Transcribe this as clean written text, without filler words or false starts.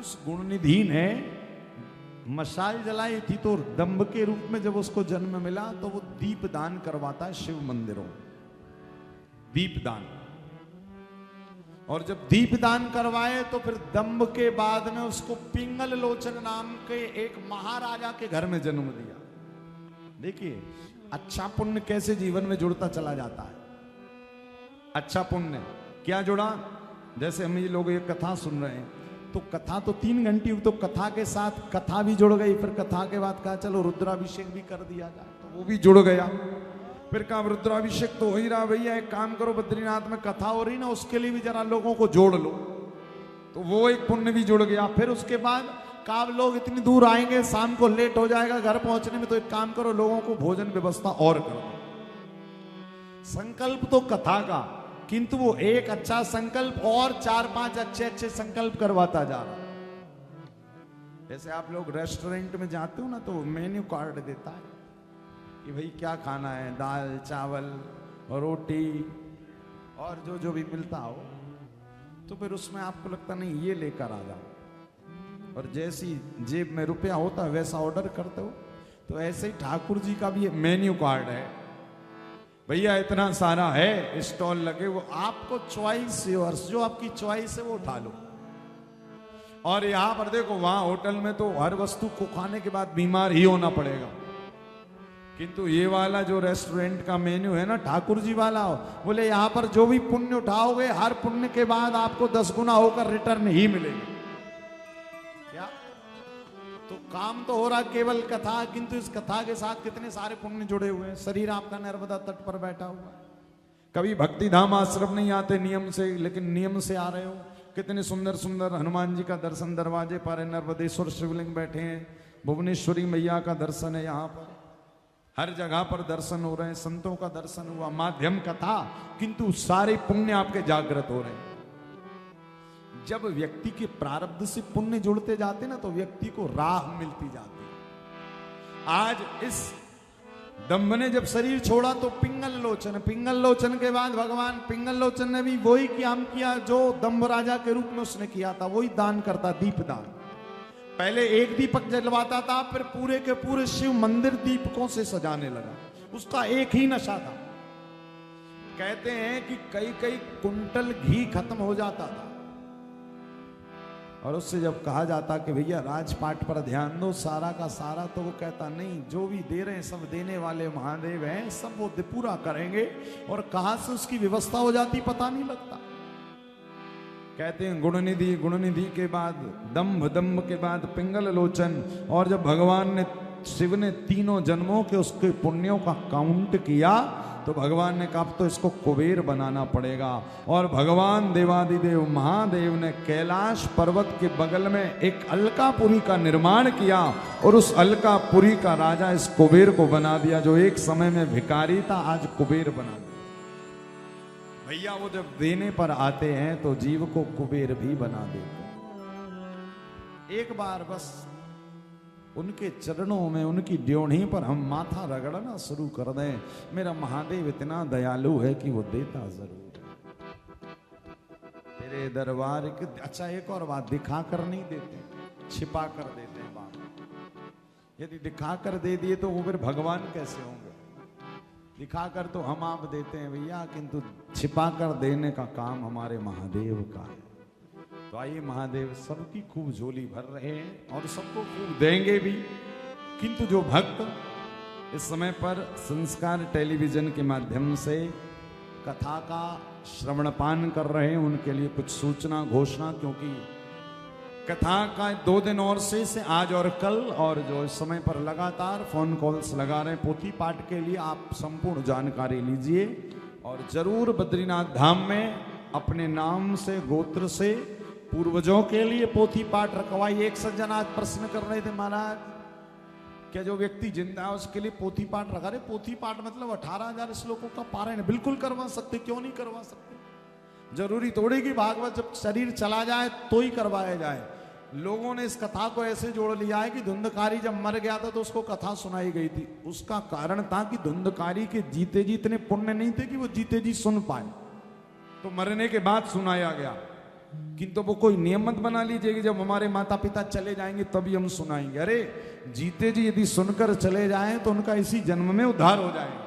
उस गुणनिधि ने मशाल जलाई थी, तो दंभ के रूप में जब उसको जन्म मिला तो वो दीप दान करवाता है शिव मंदिरों, दीप दान। और जब दीप दान करवाए तो फिर दंभ के बाद में उसको पिंगल लोचन नाम के एक महाराजा के घर में जन्म दिया। देखिए अच्छा पुण्य कैसे जीवन में जुड़ता चला जाता है। अच्छा पुण्य क्या जुड़ा, जैसे हम ये लोग ये कथा सुन रहे हैं, तो कथा तो 3 घंटे, तो कथा के साथ कथा भी जुड़ गई। फिर कथा के बाद कहा चलो रुद्राभिषेक भी कर दिया जाए, तो वो भी जुड़ गया। फिर कहा रुद्राभिषेक तो हो ही रहा भैया, एक काम करो बद्रीनाथ में कथा हो रही ना, उसके लिए भी जरा लोगों को जोड़ लो, तो वो एक पुण्य भी जुड़ गया। फिर उसके बाद कहा लोग इतनी दूर आएंगे, शाम को लेट हो जाएगा घर पहुंचने में, तो एक काम करो लोगों को भोजन व्यवस्था और करो। संकल्प तो कथा का, किंतु वो एक अच्छा संकल्प और 4-5 अच्छे संकल्प करवाता जा रहा। जैसे आप लोग रेस्टोरेंट में जाते हो ना, तो मेन्यू कार्ड देता है कि भाई क्या खाना है, दाल चावल रोटी और जो जो भी मिलता हो, तो फिर उसमें आपको लगता नहीं ये लेकर आ जाओ, और जैसी जेब में रुपया होता है वैसा ऑर्डर करते हो। तो ऐसे ही ठाकुर जी का भी मेन्यू कार्ड है, भैया इतना सारा है, स्टॉल लगे, वो आपको चॉइस योर्स, जो आपकी चॉइस है वो उठा लो। और यहां पर देखो, वहां होटल में तो हर वस्तु को खाने के बाद बीमार ही होना पड़ेगा, किंतु ये वाला जो रेस्टोरेंट का मेन्यू है ना, ठाकुर जी वाला हो, बोले यहां पर जो भी पुण्य उठाओगे हर पुण्य के बाद आपको 10 गुना होकर रिटर्न ही मिलेगा। क्या तो काम तो हो रहा केवल कथा, किंतु इस कथा के साथ कितने सारे पुण्य जुड़े हुए हैं। शरीर आपका नर्मदा तट पर बैठा हुआ है, कभी भक्ति धाम आश्रम नहीं आते नियम से, लेकिन नियम से आ रहे हो। कितने सुंदर सुंदर हनुमान जी का दर्शन दरवाजे पर है, नर्मदेश्वर शिवलिंग बैठे हैं, भुवनेश्वरी मैया का दर्शन है, यहाँ पर हर जगह पर दर्शन हो रहे हैं, संतों का दर्शन हुआ, माध्यम कथा, किंतु सारे पुण्य आपके जागृत हो रहे हैं। जब व्यक्ति के प्रारब्ध से पुण्य जुड़ते जाते ना, तो व्यक्ति को राह मिलती जाती है। आज इस दंभ ने जब शरीर छोड़ा तो पिंगल लोचन, पिंगल लोचन के बाद भगवान पिंगल लोचन ने भी वही काम किया जो दंभ राजा के रूप में उसने किया था, वही दान करता, दीप दान। पहले एक दीपक जलवाता था, फिर पूरे के पूरे शिव मंदिर दीपकों से सजाने लगा। उसका एक ही नशा था, कहते हैं कि कई कुंटल घी खत्म हो जाता था, और उससे जब कहा जाता कि भैया राजपाट पर ध्यान दो सारा का सारा, तो वो कहता नहीं, जो भी दे रहे हैं सब देने वाले महादेव हैं, सब वो पूरा करेंगे। और कहां से उसकी व्यवस्था हो जाती पता नहीं लगता। कहते हैं गुणनिधि, गुणनिधि के बाद दंभ, दंभ के बाद पिंगल लोचन। और जब भगवान ने, शिव ने 3 जन्मों के उसके पुण्यों का काउंट किया, तो भगवान ने कहा तो इसको कुबेर बनाना पड़ेगा। और भगवान देवादिदेव महादेव ने कैलाश पर्वत के बगल में एक अलकापुरी का निर्माण किया, और उस अलकापुरी का राजा इस कुबेर को बना दिया, जो एक समय में भिखारी था, आज कुबेर बना दिया। भैया वो जब देने पर आते हैं तो जीव को कुबेर भी बना देते। एक बार बस उनके चरणों में, उनकी ड्योढ़ी पर हम माथा रगड़ना शुरू कर दें, मेरा महादेव इतना दयालु है कि वो देता जरूर है। तेरे दरबार के, अच्छा एक और बात, दिखा कर नहीं देते, छिपा कर देते हैं बात। यदि दिखा कर दे दिए तो वो फिर भगवान कैसे होंगे। दिखा कर तो हम आप देते हैं भैया, किंतु छिपा कर देने का काम हमारे महादेव का है। तो आइए महादेव सबकी खूब झोली भर रहे हैं और सबको खूब देंगे भी, किंतु जो भक्त इस समय पर संस्कार टेलीविजन के माध्यम से कथा का श्रवणपान कर रहे हैं, उनके लिए कुछ सूचना घोषणा, क्योंकि कथा का 2 दिन और से आज और कल, और जो इस समय पर लगातार फोन कॉल्स लगा रहे हैं पोथी पाठ के लिए, आप संपूर्ण जानकारी लीजिए। और जरूर बद्रीनाथ धाम में अपने नाम से, गोत्र से, पूर्वजों के लिए पोथी पाठ रखवाइए। एक सज्जन आज प्रश्न कर रहे थे, महाराज क्या जो व्यक्ति जिंदा है उसके लिए पोथी पाठ रखा रहे? पोथी पाठ मतलब 18,000 श्लोकों का पारायण बिल्कुल करवा सकते, क्यों नहीं करवा सकते? जरूरी थोड़ी कि भागवत जब शरीर चला जाए तो ही करवाया जाए। लोगों ने इस कथा को ऐसे जोड़ लिया है कि धुंधकारी जब मर गया था तो उसको कथा सुनाई गई थी। उसका कारण था कि धुंधकारी के जीते जी इतने पुण्य नहीं थे कि वो जीते जी सुन पाए, तो मरने के बाद सुनाया गया। किंतु वो कोई नियम मत बना लीजिए कि जब हमारे माता पिता चले जाएंगे तभी हम सुनाएंगे। अरे जीते जी यदि सुनकर चले जाएं तो उनका इसी जन्म में उद्धार हो जाएगा।